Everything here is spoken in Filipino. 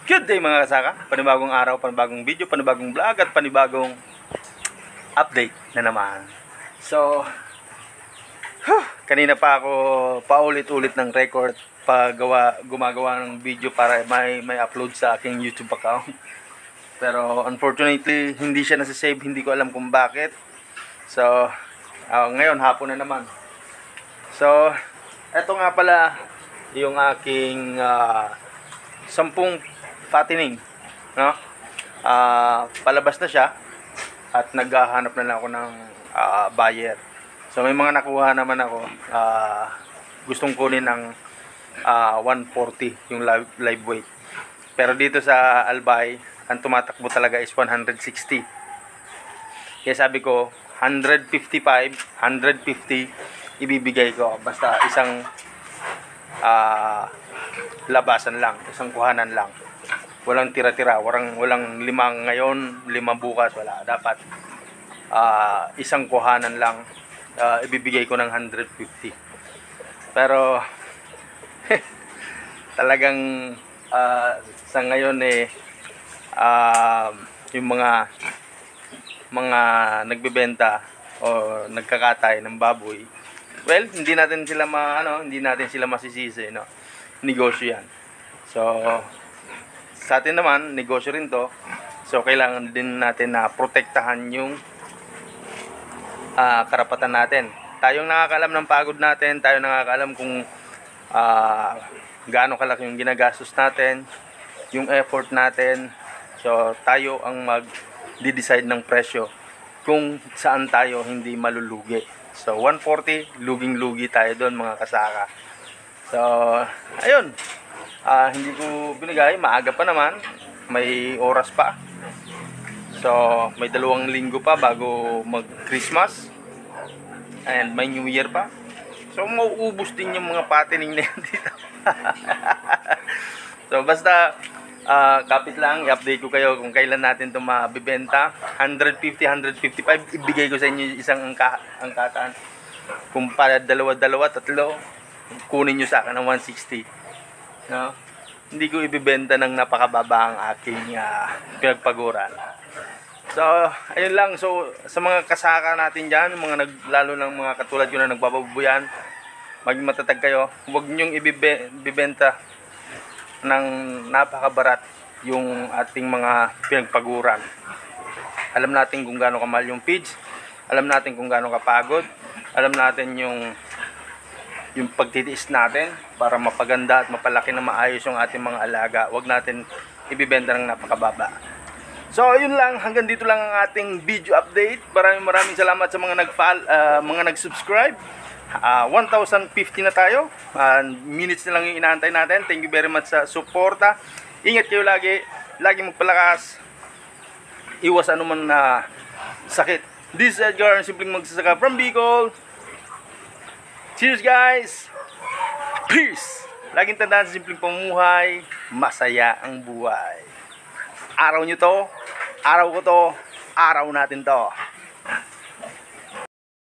Good day mga kasaka, panibagong araw, panibagong video, panibagong vlog at panibagong update na naman. So, kanina pa ako paulit-ulit ng record gumagawa ng video para may upload sa aking YouTube account. Pero unfortunately, hindi siya nasa-save, hindi ko alam kung bakit. So, ngayon hapon na naman. So, eto nga pala yung aking 10 fattening, no? Palabas na siya at naghahanap na lang ako ng buyer. So may mga nakuha naman ako, gustong kunin ng 140 yung live weight. Pero dito sa Albay, ang tumatakbo talaga is 160. Kaya sabi ko 155, 150 ibibigay ko basta isang labasan lang, isang kuhanan lang. Walang tira-tira, walang 5 ngayon, 5 bukas, wala. Dapat isang kuhanan lang, ibibigay ko ng 150. Pero talagang sa ngayon yung mga nagbebenta o nagkakatay ng baboy, well, hindi natin sila masisisi, no? Negosyo yan. So sa atin naman, negosyo rin to. So, kailangan din natin na protektahan yung karapatan natin. Tayong nakakalam ng pagod natin, tayo nakakalam kung gaano kalaki yung ginagastos natin, yung effort natin. So, tayo ang mag-decide ng presyo kung saan tayo hindi malulugi. So, 140, luging-lugi tayo doon mga kasaka. So, ayun. Hindi ko binigay, maaga pa naman, may oras pa. So may 2 linggo pa bago mag Christmas and may New Year pa. So mauubos din yung mga fattening na yan dito. So basta kapit lang, i-update ko kayo kung kailan natin ito mabibenta. 150, 155 ibigay ko sa inyo isang angkatan. Kung para 2, 3 kunin nyo sa akin ng 160. No? Hindi ko ibibenta ng napakababa ang aking pinagpaguran. So, ayun lang. So, sa mga kasaka natin dyan, lalo ng mga katulad ko na nagbababuyan, maging matatag kayo. Huwag nyong ibibenta ng napakabarat yung ating mga pinagpaguran. Alam natin kung gaano kamahal yung feeds. Alam natin kung gaano kapagod. Alam natin yung pagtitiis natin para mapaganda at mapalaki na maayos yung ating mga alaga. Huwag natin ibibenta ng napakababa. So, yun lang. Hanggang dito lang ang ating video update. Maraming salamat sa mga nag-subscribe. 1,050 na tayo. Minutes na lang yung inaantay natin. Thank you very much sa suporta. Ingat kayo lagi. Lagi magpalakas. Iwas anuman na sakit. This is Edgar, simpleng magsasaka from Bicol. Cheers guys! Peace! Laging tandaan sa simpleng pamumuhay, masaya ang buhay. Araw nyo to, araw ko to, araw natin to.